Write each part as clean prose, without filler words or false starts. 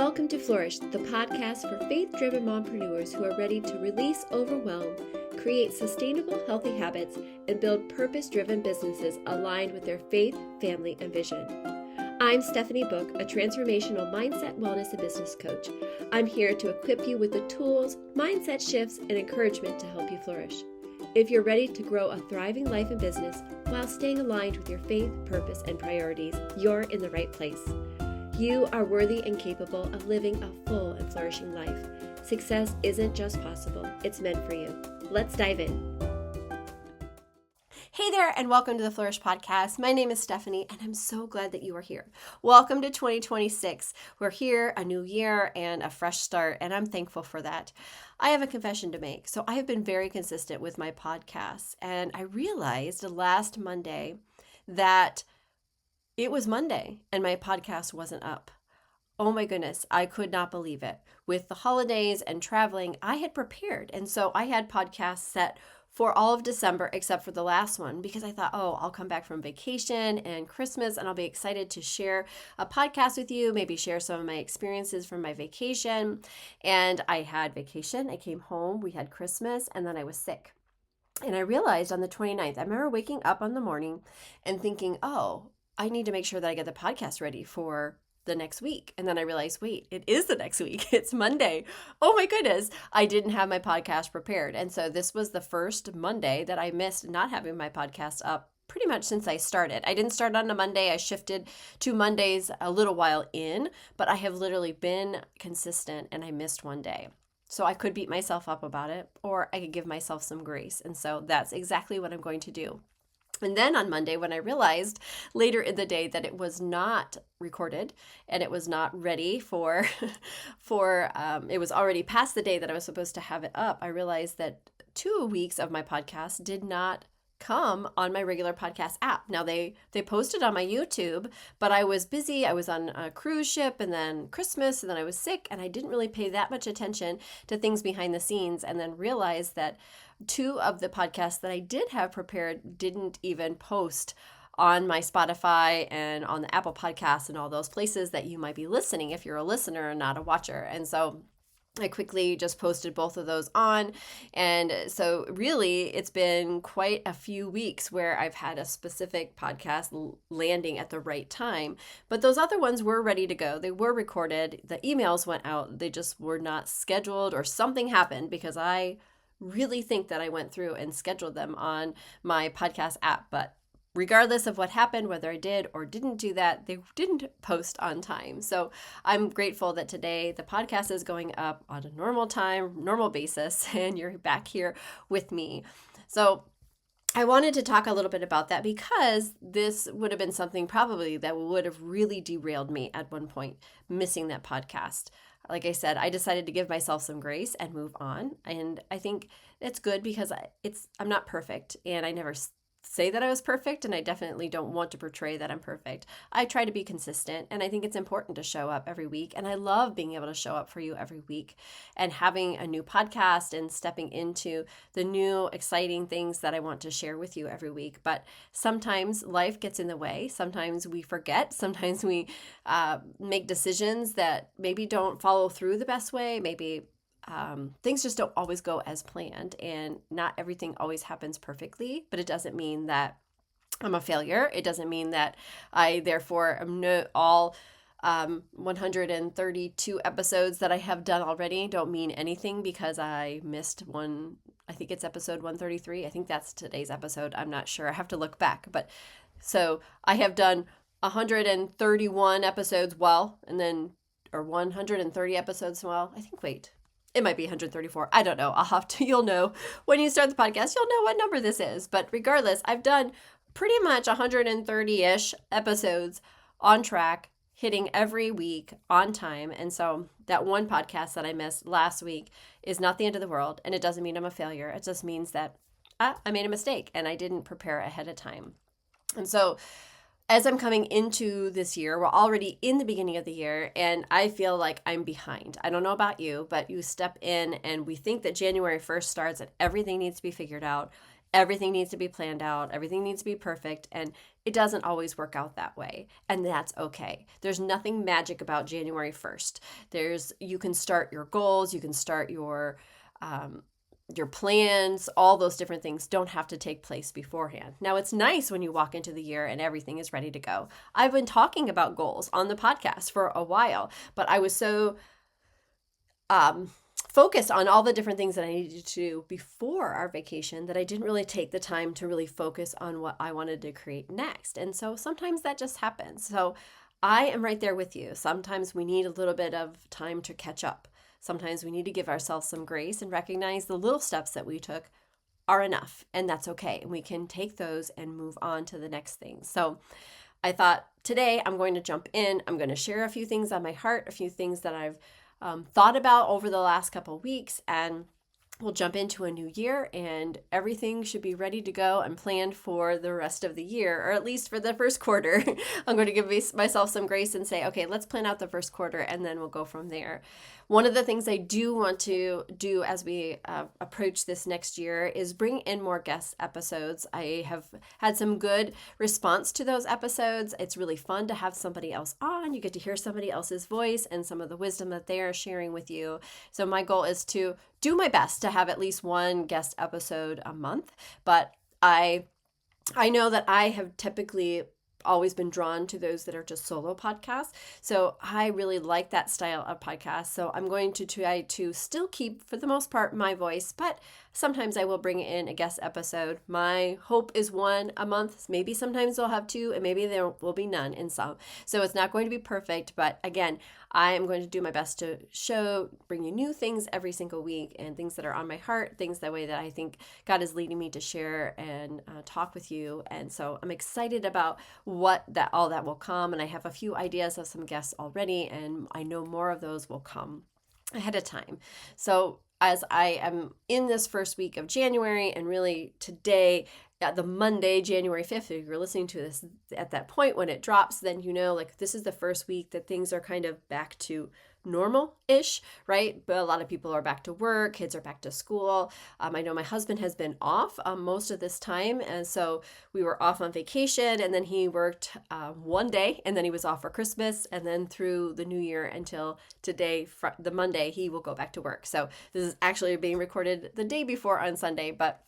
Welcome to Flourish, the podcast for faith-driven mompreneurs who are ready to release overwhelm, create sustainable, healthy habits, and build purpose-driven businesses aligned with their faith, family, and vision. I'm Stephanie Book, a transformational mindset, wellness, and business coach. I'm here to equip you with the tools, mindset shifts, and encouragement to help you flourish. If you're ready to grow a thriving life and business while staying aligned with your faith, purpose, and priorities, you're in the right place. You are worthy and capable of living a full and flourishing life. Success isn't just possible, it's meant for you. Let's dive in. Hey there, and welcome to the Flourish Podcast. My name is Stephanie, and I'm so glad that you are here. Welcome to 2026. We're here, a new year, and a fresh start, and I'm thankful for that. I have a confession to make. So I have been very consistent with my podcasts, and I realized last Monday that it was Monday, and my podcast wasn't up. Oh my goodness, I could not believe it. With the holidays and traveling, I had prepared, and so I had podcasts set for all of December except for the last one because I thought, I'll come back from vacation and Christmas and I'll be excited to share a podcast with you, maybe share some of my experiences from my vacation. And I had vacation, I came home, we had Christmas, and then I was sick. And I realized on the 29th, I remember waking up on the morning and thinking, I need to make sure that I get the podcast ready for the next week. And then I realized, wait, it is the next week. It's Monday. Oh my goodness. I didn't have my podcast prepared. And so this was the first Monday that I missed not having my podcast up pretty much since I started. I didn't start on a Monday. I shifted to Mondays a little while in, but I have literally been consistent and I missed one day. So I could beat myself up about it, or I could give myself some grace. And so that's exactly what I'm going to do. And then on Monday, when I realized later in the day that it was not recorded and it was not ready for it was already past the day that I was supposed to have it up, I realized that 2 weeks of my podcast did not come on my regular podcast app. Now they posted on my YouTube, but I was busy. I was on a cruise ship and then Christmas and then I was sick and I didn't really pay that much attention to things behind the scenes, and then realized that 2 of the podcasts that I did have prepared didn't even post on my Spotify and on the Apple Podcasts and all those places that you might be listening if you're a listener and not a watcher. And so I quickly just posted both of those on. And so really, it's been quite a few weeks where I've had a specific podcast landing at the right time. But those other ones were ready to go. They were recorded. The emails went out. They just were not scheduled, or something happened, because I really think that I went through and scheduled them on my podcast app. But regardless of what happened, whether I did or didn't do that, they didn't post on time. So I'm grateful that today the podcast is going up on a normal time, normal basis, and you're back here with me. So I wanted to talk a little bit about that because this would have been something probably that would have really derailed me at one point, missing that podcast. Like I said, I decided to give myself some grace and move on. And I think it's good because I'm not perfect, and I never say that I was perfect, and I definitely don't want to portray that I'm perfect. I try to be consistent, and I think it's important to show up every week. And I love being able to show up for you every week and having a new podcast and stepping into the new exciting things that I want to share with you every week. But sometimes life gets in the way. Sometimes we forget. Sometimes we make decisions that maybe don't follow through the best way. Maybe things just don't always go as planned, and not everything always happens perfectly, but it doesn't mean that I'm a failure. It doesn't mean that I therefore am all 132 episodes that I have done already don't mean anything because I missed one. I think it's episode 133. I think that's today's episode. I'm not sure. I have to look back. But so I have done 131 episodes or 130 episodes it might be 134. I don't know. You'll know when you start the podcast, you'll know what number this is. But regardless, I've done pretty much 130-ish episodes on track, hitting every week on time. And so that one podcast that I missed last week is not the end of the world. And it doesn't mean I'm a failure. It just means that I made a mistake and I didn't prepare ahead of time. And so as I'm coming into this year, we're already in the beginning of the year, and I feel like I'm behind. I don't know about you, but you step in and we think that January 1st starts and everything needs to be figured out. Everything needs to be planned out. Everything needs to be perfect. And it doesn't always work out that way. And that's okay. There's nothing magic about January 1st. You can start your goals. You can start your plans. All those different things don't have to take place beforehand. Now, it's nice when you walk into the year and everything is ready to go. I've been talking about goals on the podcast for a while, but I was so focused on all the different things that I needed to do before our vacation that I didn't really take the time to really focus on what I wanted to create next. And so sometimes that just happens. So I am right there with you. Sometimes we need a little bit of time to catch up. Sometimes we need to give ourselves some grace and recognize the little steps that we took are enough, and that's okay. And we can take those and move on to the next thing. So I thought today I'm going to jump in. I'm going to share a few things on my heart, a few things that I've thought about over the last couple of weeks, and we'll jump into a new year and everything should be ready to go and planned for the rest of the year, or at least for the first quarter. I'm going to give myself some grace and say, okay, let's plan out the first quarter and then we'll go from there. One of the things I do want to do as we approach this next year is bring in more guest episodes. I have had some good response to those episodes. It's really fun to have somebody else on. You get to hear somebody else's voice and some of the wisdom that they are sharing with you. So my goal is to do my best to have at least one guest episode a month, but I know that I have typically always been drawn to those that are just solo podcasts. So I really like that style of podcast. So I'm going to try to still keep, for the most part, my voice, but sometimes I will bring in a guest episode. My hope is one a month. Maybe sometimes we'll have two, and maybe there will be none in some. So it's not going to be perfect, but again, I am going to do my best to bring you new things every single week and things that are on my heart, things that way that I think God is leading me to share and talk with you. And so I'm excited about all that will come. And I have a few ideas of some guests already, and I know more of those will come ahead of time. So as I am in this first week of January, and really today, the Monday, January 5th, if you're listening to this at that point when it drops, then you know, like, this is the first week that things are kind of back to normal-ish, right? But a lot of people are back to work, kids are back to school. I know my husband has been off most of this time, and so we were off on vacation, and then he worked one day, and then he was off for Christmas, and then through the new year until today, the Monday, he will go back to work. So this is actually being recorded the day before on Sunday, but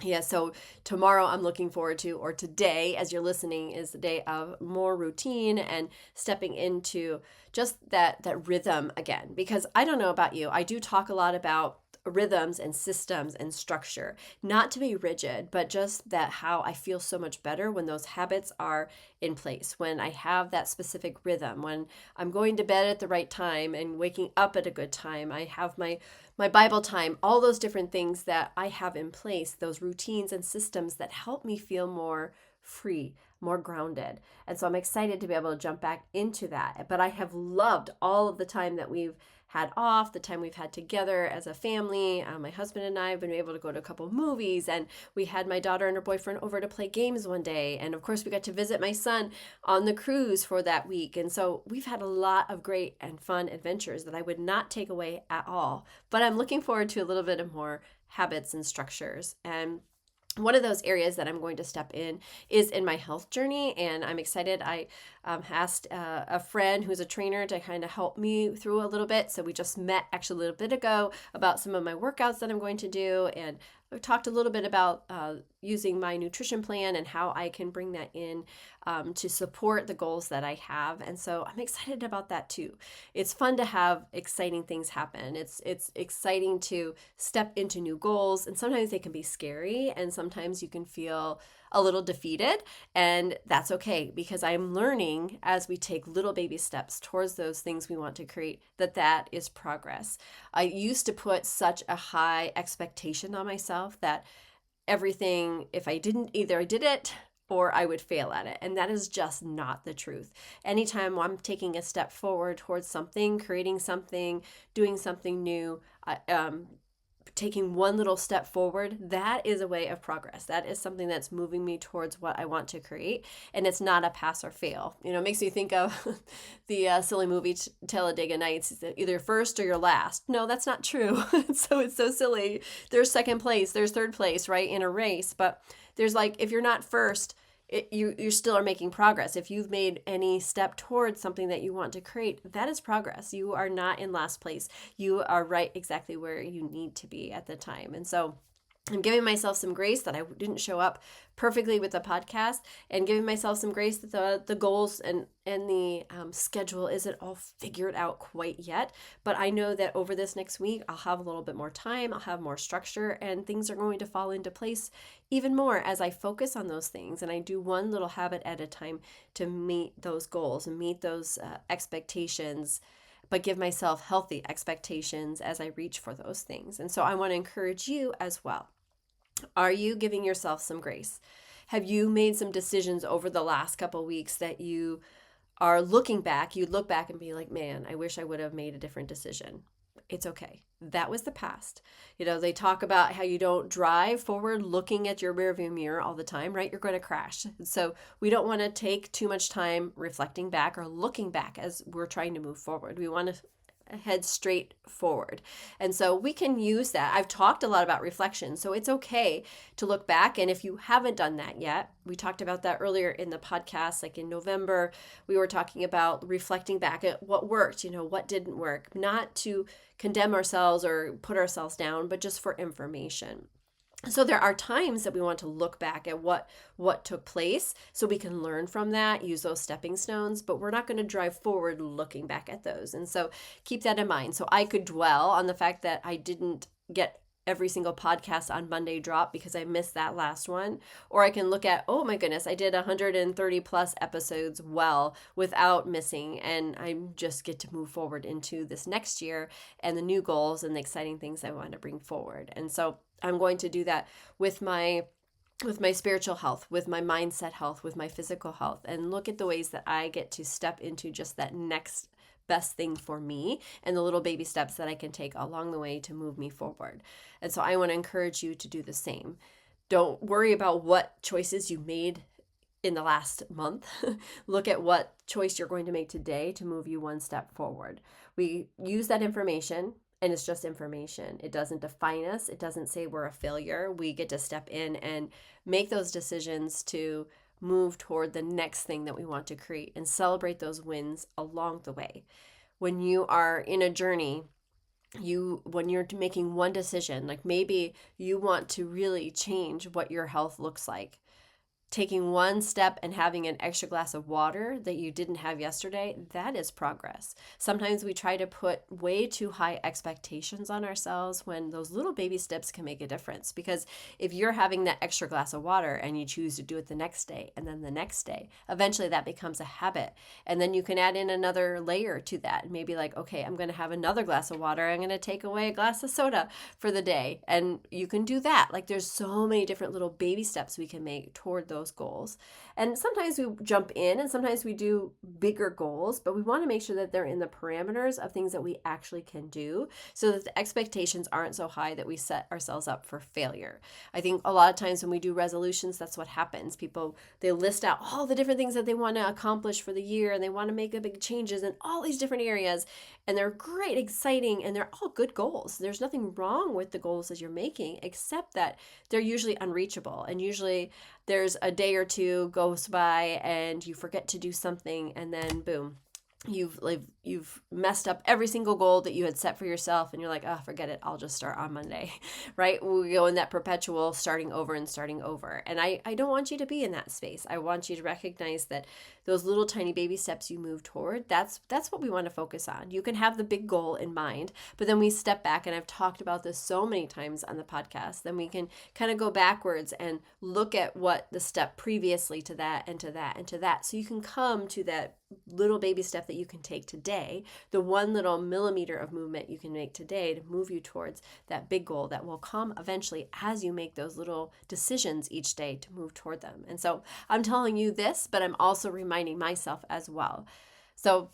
yeah, so tomorrow I'm looking forward to, or today as you're listening, is the day of more routine and stepping into just that rhythm again. Because I don't know about you, I do talk a lot about rhythms and systems and structure, not to be rigid, but just that how I feel so much better when those habits are in place, when I have that specific rhythm, when I'm going to bed at the right time and waking up at a good time, I have my Bible time, all those different things that I have in place, those routines and systems that help me feel more free, more grounded. And so I'm excited to be able to jump back into that. But I have loved all of the time that we've had off, the time we've had together as a family. My husband and I have been able to go to a couple of movies, and we had my daughter and her boyfriend over to play games one day. And of course, we got to visit my son on the cruise for that week. And so we've had a lot of great and fun adventures that I would not take away at all. But I'm looking forward to a little bit of more habits and structures. And one of those areas that I'm going to step in is in my health journey, and I'm excited. I asked a friend who's a trainer to kind of help me through a little bit. So we just met actually a little bit ago about some of my workouts that I'm going to do, and we talked a little bit about using my nutrition plan and how I can bring that in to support the goals that I have. And so I'm excited about that too. It's fun to have exciting things happen. It's exciting to step into new goals, and sometimes they can be scary, and sometimes you can feel a little defeated, and that's okay, because I'm learning as we take little baby steps towards those things we want to create that is progress. I used to put such a high expectation on myself that everything, if I didn't, either I did it or I would fail at it. And that is just not the truth. Anytime I'm taking a step forward towards something, creating something, doing something new, taking one little step forward, that is a way of progress. That is something that's moving me towards what I want to create. And it's not a pass or fail. It makes me think of the silly movie Talladega Nights, either first or you're last. No, that's not true. So it's so silly. There's second place, there's third place, right, in a race. But there's if you're not first, you still are making progress. If you've made any step towards something that you want to create, that is progress. You are not in last place. You are right exactly where you need to be at the time. And so I'm giving myself some grace that I didn't show up perfectly with the podcast, and giving myself some grace that the goals and the schedule isn't all figured out quite yet. But I know that over this next week, I'll have a little bit more time, I'll have more structure, and things are going to fall into place even more as I focus on those things. And I do one little habit at a time to meet those goals and meet those expectations, but give myself healthy expectations as I reach for those things. And so I want to encourage you as well. Are you giving yourself some grace? Have you made some decisions over the last couple of weeks that you are looking back? You look back and be like, man, I wish I would have made a different decision. It's okay. That was the past. They talk about how you don't drive forward looking at your rearview mirror all the time, right? You're going to crash. So we don't want to take too much time reflecting back or looking back as we're trying to move forward. We want to head straight forward. And so we can use that. I've talked a lot about reflection, so it's okay to look back. And if you haven't done that yet, we talked about that earlier in the podcast, like in November, we were talking about reflecting back at what worked, what didn't work, not to condemn ourselves or put ourselves down, but just for information. So there are times that we want to look back at what took place so we can learn from that, use those stepping stones, but we're not going to drive forward looking back at those. And so keep that in mind. So I could dwell on the fact that I didn't get every single podcast on Monday drop because I missed that last one. Or I can look at, oh my goodness, I did 130 plus episodes well without missing. And I just get to move forward into this next year and the new goals and the exciting things I want to bring forward. And so I'm going to do that with my spiritual health, with my mindset health, with my physical health, and look at the ways that I get to step into just that next best thing for me and the little baby steps that I can take along the way to move me forward. And so I want to encourage you to do the same. Don't worry about what choices you made in the last month. Look at what choice you're going to make today to move you one step forward. We use that information, and it's just information. It doesn't define us. It doesn't say we're a failure. We get to step in and make those decisions to move toward the next thing that we want to create and celebrate those wins along the way. When you are in a journey, when you're making one decision, like maybe you want to really change what your health looks like, taking one step and having an extra glass of water that you didn't have yesterday, that is progress. Sometimes we try to put way too high expectations on ourselves when those little baby steps can make a difference. Because if you're having that extra glass of water and you choose to do it the next day and then the next day, eventually that becomes a habit. And then you can add in another layer to that. Maybe like, okay, I'm going to have another glass of water. I'm going to take away a glass of soda for the day. And you can do that. Like there's so many different little baby steps we can make toward those goals. And sometimes we jump in and sometimes we do bigger goals, but we want to make sure that they're in the parameters of things that we actually can do so that the expectations aren't so high that we set ourselves up for failure. I think a lot of times when we do resolutions, that's what happens. People, they list out all the different things that they want to accomplish for the year and they want to make big changes in all these different areas. And they're great, exciting, and they're all good goals. There's nothing wrong with the goals that you're making, except that they're usually unreachable. And usually there's a day or two goes by and you forget to do something and then boom, you've messed up every single goal that you had set for yourself and you're like, oh, forget it, I'll just start on Monday, right? We go in that perpetual starting over and starting over. And I don't want you to be in that space. I want you to recognize that those little tiny baby steps you move toward, that's what we want to focus on. You can have the big goal in mind, but then we step back, and I've talked about this so many times on the podcast, then we can kind of go backwards and look at what the step previously to that and to that and to that. So you can come to that little baby step that you can take today, the one little millimeter of movement you can make today to move you towards that big goal that will come eventually as you make those little decisions each day to move toward them. And so I'm telling you this, but I'm also reminding myself as well. So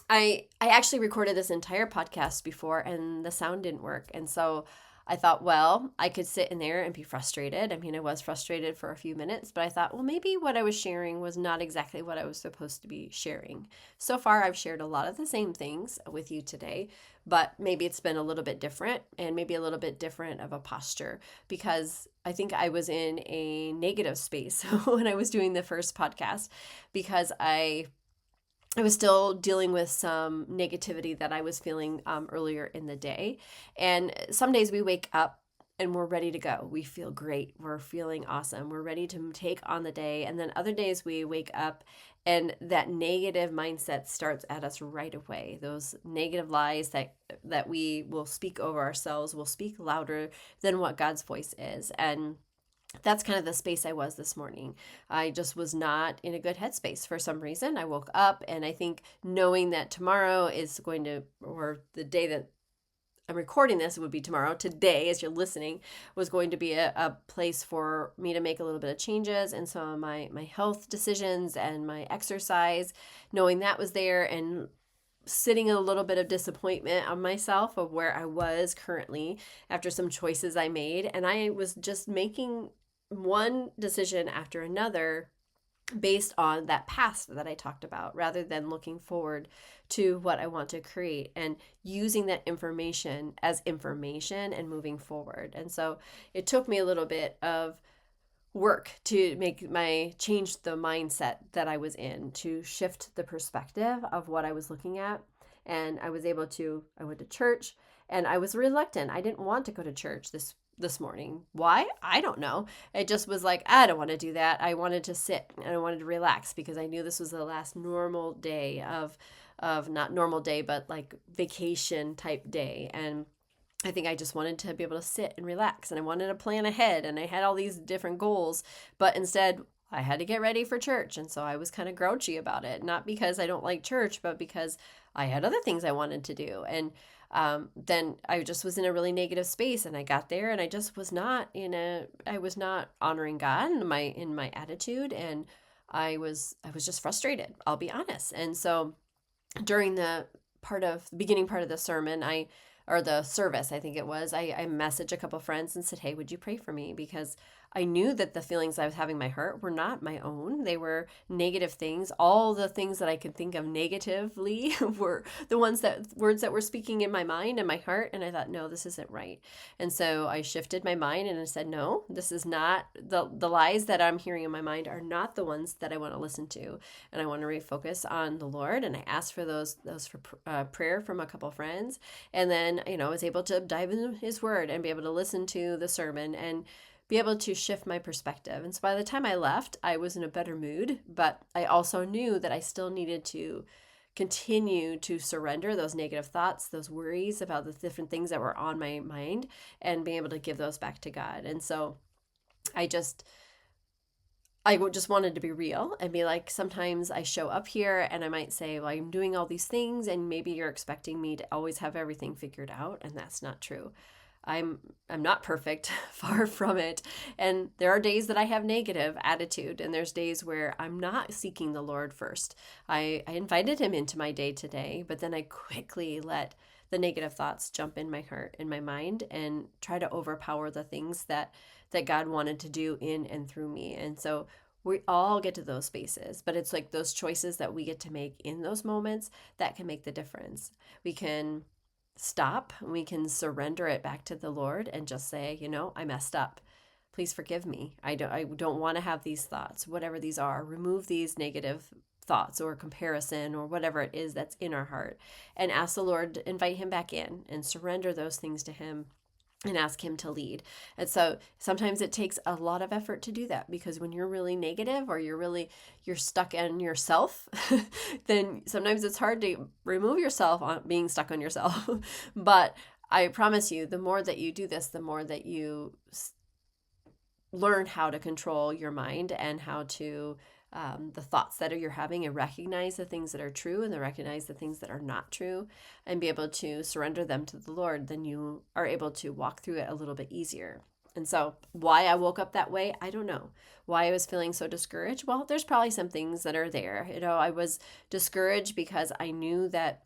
I actually recorded this entire podcast before and the sound didn't work. And so I thought, well, I could sit in there and be frustrated. I mean, I was frustrated for a few minutes, but I thought, well, maybe what I was sharing was not exactly what I was supposed to be sharing. So far, I've shared a lot of the same things with you today, but maybe it's been a little bit different and maybe a little bit different of a posture, because I think I was in a negative space when I was doing the first podcast, because I was still dealing with some negativity that I was feeling earlier in the day. And some days we wake up and we're ready to go. We feel great. We're feeling awesome. We're ready to take on the day. And then other days we wake up and that negative mindset starts at us right away. Those negative lies that we will speak over ourselves will speak louder than what God's voice is. And that's kind of the space I was this morning. I just was not in a good headspace for some reason. I woke up, and I think knowing that tomorrow is going to, or the day that I'm recording this would be tomorrow. Today, as you're listening, was going to be a place for me to make a little bit of changes in some of my health decisions and my exercise, knowing that was there, and sitting a little bit of disappointment on myself of where I was currently after some choices I made. And I was just making one decision after another based on that past that I talked about, rather than looking forward to what I want to create and using that information as information and moving forward. And so it took me a little bit of work to change the mindset that I was in, to shift the perspective of what I was looking at. And I went to church, and I was reluctant. I didn't want to go to church this morning. Why? I don't know. It just was like, I don't want to do that. I wanted to sit and I wanted to relax, because I knew this was the last normal day of not normal day, but like vacation type day. And I think I just wanted to be able to sit and relax, and I wanted to plan ahead, and I had all these different goals, but instead I had to get ready for church. And so I was kind of grouchy about it, not because I don't like church, but because I had other things I wanted to do. And then I just was in a really negative space, and I got there, and I just was not I was not honoring God in my attitude, and I was just frustrated, I'll be honest. And so during the beginning part of the sermon, or the service, I think it was, I messaged a couple friends and said, hey, would you pray for me? Because I knew that the feelings I was having in my heart were not my own. They were negative things. All the things that I could think of negatively were the words that were speaking in my mind and my heart. And I thought, no, this isn't right. And so I shifted my mind and I said, no, this is not, the lies that I'm hearing in my mind are not the ones that I want to listen to. And I want to refocus on the Lord. And I asked for those for prayer from a couple friends. And then, I was able to dive into his word and be able to listen to the sermon and be able to shift my perspective. And so by the time I left, I was in a better mood, but I also knew that I still needed to continue to surrender those negative thoughts, those worries about the different things that were on my mind, and be able to give those back to God. And so I just wanted to be real and be like, sometimes I show up here and I might say, well, I'm doing all these things, and maybe you're expecting me to always have everything figured out, and that's not true. I'm not perfect, far from it. And there are days that I have negative attitude, and there's days where I'm not seeking the Lord first. I invited him into my day today, but then I quickly let the negative thoughts jump in my heart, in my mind, and try to overpower the things that God wanted to do in and through me. And so we all get to those spaces, but it's like those choices that we get to make in those moments that can make the difference. We can stop, we can surrender it back to the Lord and just say, I messed up. Please forgive me. I don't want to have these thoughts, whatever these are. Remove these negative thoughts or comparison or whatever it is that's in our heart, and ask the Lord to invite him back in and surrender those things to him and ask him to lead. And so sometimes it takes a lot of effort to do that, because when you're really negative or you're stuck in yourself, then sometimes it's hard to remove yourself on being stuck on yourself. But I promise you, the more that you do this, the more that you learn how to control your mind and how to the thoughts that you're having, and recognize the things that are true and recognize the things that are not true, and be able to surrender them to the Lord, then you are able to walk through it a little bit easier. And so why I woke up that way, I don't know. Why I was feeling so discouraged? Well, there's probably some things that are there. I was discouraged because I knew that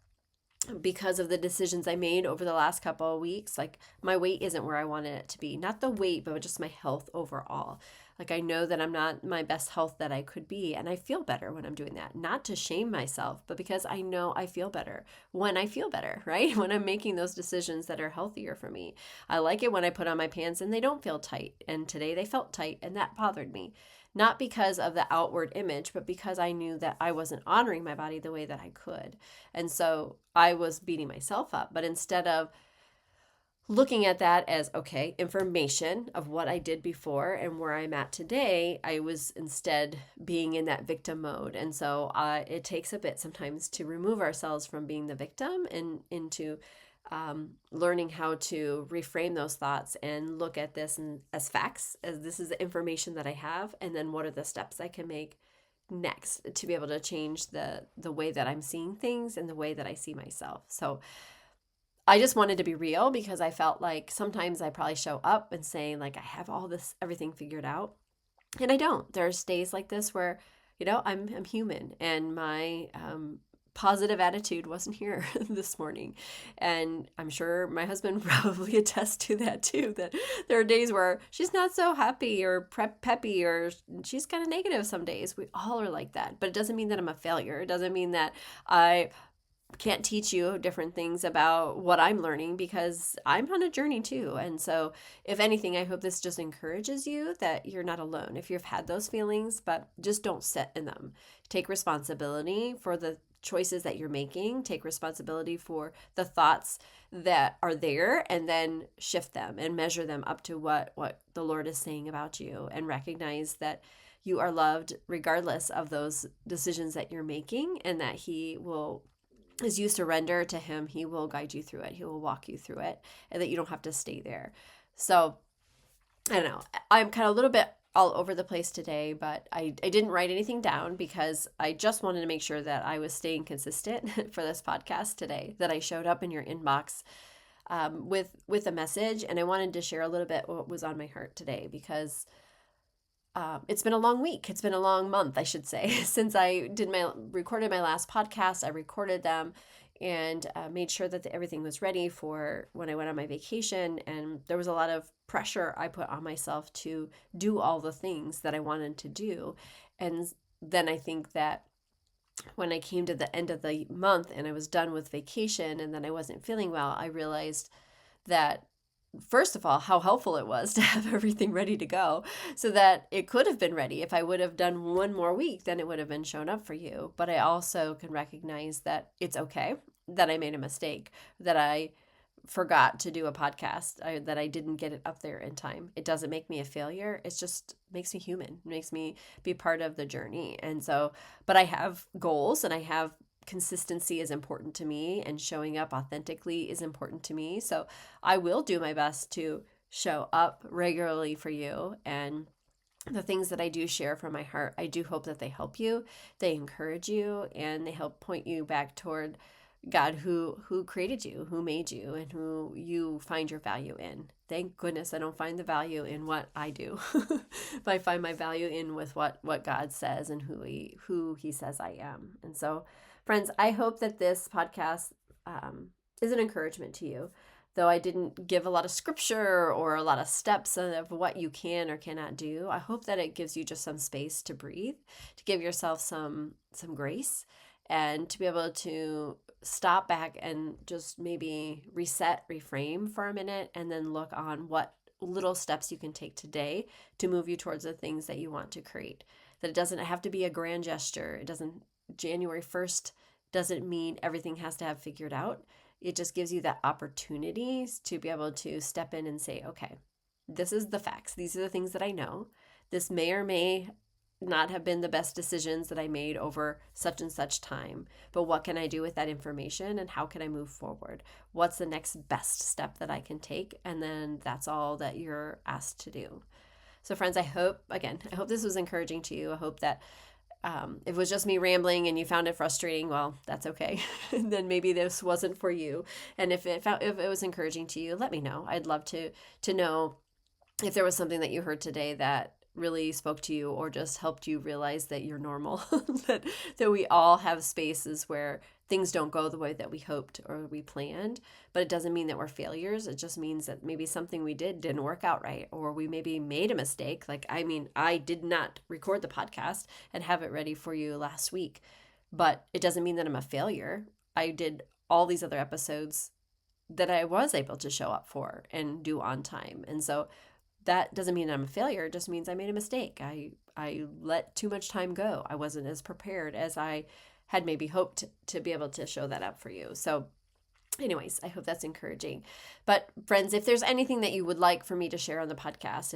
because of the decisions I made over the last couple of weeks. Like, my weight isn't where I wanted it to be. Not the weight, but just my health overall. Like, I know that I'm not my best health that I could be, and I feel better when I'm doing that. Not to shame myself, but because I know I feel better when I feel better, right? When I'm making those decisions that are healthier for me. I like it when I put on my pants and they don't feel tight. And today they felt tight, and that bothered me. Not because of the outward image, but because I knew that I wasn't honoring my body the way that I could. And so I was beating myself up. But instead of looking at that as, okay, information of what I did before and where I'm at today, I was instead being in that victim mode. And so it takes a bit sometimes to remove ourselves from being the victim and into learning how to reframe those thoughts and look at this as facts, as this is the information that I have, and then what are the steps I can make next to be able to change the way that I'm seeing things and the way that I see myself. So I just wanted to be real, because I felt like sometimes I probably show up and saying like I have all this everything figured out, and I don't. There's days like this where I'm human, and my positive attitude wasn't here this morning. And I'm sure my husband probably attests to that too, that there are days where she's not so happy or peppy, or she's kind of negative some days. We all are like that. But it doesn't mean that I'm a failure. It doesn't mean that I can't teach you different things about what I'm learning, because I'm on a journey too. And so if anything, I hope this just encourages you that you're not alone if you've had those feelings, but just don't sit in them. Take responsibility for the choices that you're making. Take responsibility for the thoughts that are there, and then shift them and measure them up to what the Lord is saying about you, and recognize that you are loved regardless of those decisions that you're making, and that He will, as you surrender to Him, He will guide you through it. He will walk you through it, and that you don't have to stay there. So I don't know. I'm kind of a little bit all over the place today, but I didn't write anything down because I just wanted to make sure that I was staying consistent for this podcast today, that I showed up in your inbox with a message. And I wanted to share a little bit what was on my heart today, because it's been a long week. It's been a long month, I should say, since I recorded my last podcast. I recorded them and made sure that everything was ready for when I went on my vacation. And there was a lot of pressure I put on myself to do all the things that I wanted to do. And then I think that when I came to the end of the month and I was done with vacation and then I wasn't feeling well, I realized that, first of all, how helpful it was to have everything ready to go, so that it could have been ready. If I would have done one more week, then it would have been shown up for you. But I also can recognize that it's okay that I made a mistake, that I forgot to do a podcast, that I didn't get it up there in time. It doesn't make me a failure. It just makes me human. It makes me be part of the journey. And so, but I have goals, and I have consistency is important to me, and showing up authentically is important to me. So I will do my best to show up regularly for you. And the things that I do share from my heart, I do hope that they help you, they encourage you, and they help point you back toward God, who created you, who made you, and who you find your value in. Thank goodness I don't find the value in what I do, but I find my value in with what God says and who he says I am. And so, friends, I hope that this podcast is an encouragement to you. Though I didn't give a lot of scripture or a lot of steps of what you can or cannot do, I hope that it gives you just some space to breathe, to give yourself some grace, and to be able to stop back and just maybe reset, reframe for a minute, and then look on what little steps you can take today to move you towards the things that you want to create. That it doesn't have to be a grand gesture. January 1st doesn't mean everything has to have figured out. It just gives you that opportunities to be able to step in and say, okay, this is the facts. These are the things that I know. This may or may not have been the best decisions that I made over such and such time, but what can I do with that information, and how can I move forward? What's the next best step that I can take? And then that's all that you're asked to do. So friends, I hope this was encouraging to you. I hope that if it was just me rambling and you found it frustrating, well, that's okay. Then maybe this wasn't for you. And if it was encouraging to you, let me know. I'd love to know if there was something that you heard today that really spoke to you, or just helped you realize that you're normal, that we all have spaces where things don't go the way that we hoped or we planned, but it doesn't mean that we're failures. It just means that maybe something we didn't work out right, or we maybe made a mistake. Like, I did not record the podcast and have it ready for you last week, but it doesn't mean that I'm a failure. I did all these other episodes that I was able to show up for and do on time. And so that doesn't mean I'm a failure. It just means I made a mistake. I let too much time go. I wasn't as prepared as I had maybe hoped to be able to show that up for you. So anyways, I hope that's encouraging. But friends, if there's anything that you would like for me to share on the podcast,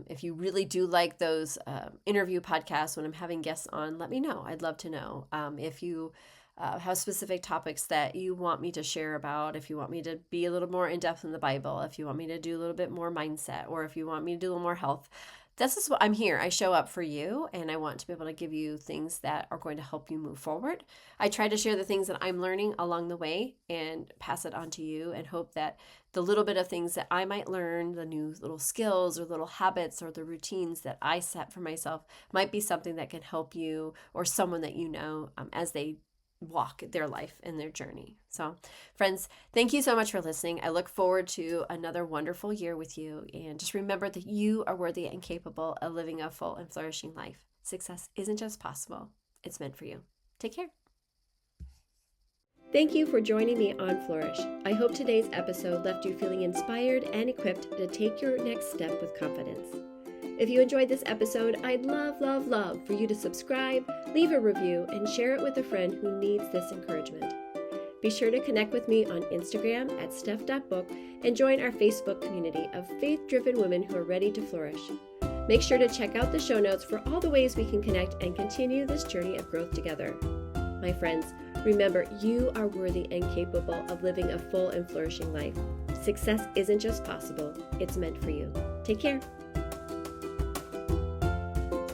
if you really do like those interview podcasts when I'm having guests on, let me know. I'd love to know. If you have specific topics that you want me to share about, if you want me to be a little more in depth in the Bible, if you want me to do a little bit more mindset, or if you want me to do a little more health, this is what I'm here. I show up for you, and I want to be able to give you things that are going to help you move forward. I try to share the things that I'm learning along the way and pass it on to you, and hope that the little bit of things that I might learn, the new little skills or little habits or the routines that I set for myself, might be something that can help you or someone that you know as they walk their life and their journey. So friends, thank you so much for listening. I look forward to another wonderful year with you. And just remember that you are worthy and capable of living a full and flourishing life. Success isn't just possible, it's meant for you. Take care. Thank you for joining me on Flourish. I hope today's episode left you feeling inspired and equipped to take your next step with confidence. If you enjoyed this episode, I'd love for you to subscribe, leave a review, and share it with a friend who needs this encouragement. Be sure to connect with me on Instagram at steph.book and join our Facebook community of faith-driven women who are ready to flourish. Make sure to check out the show notes for all the ways we can connect and continue this journey of growth together. My friends, remember, you are worthy and capable of living a full and flourishing life. Success isn't just possible, it's meant for you. Take care.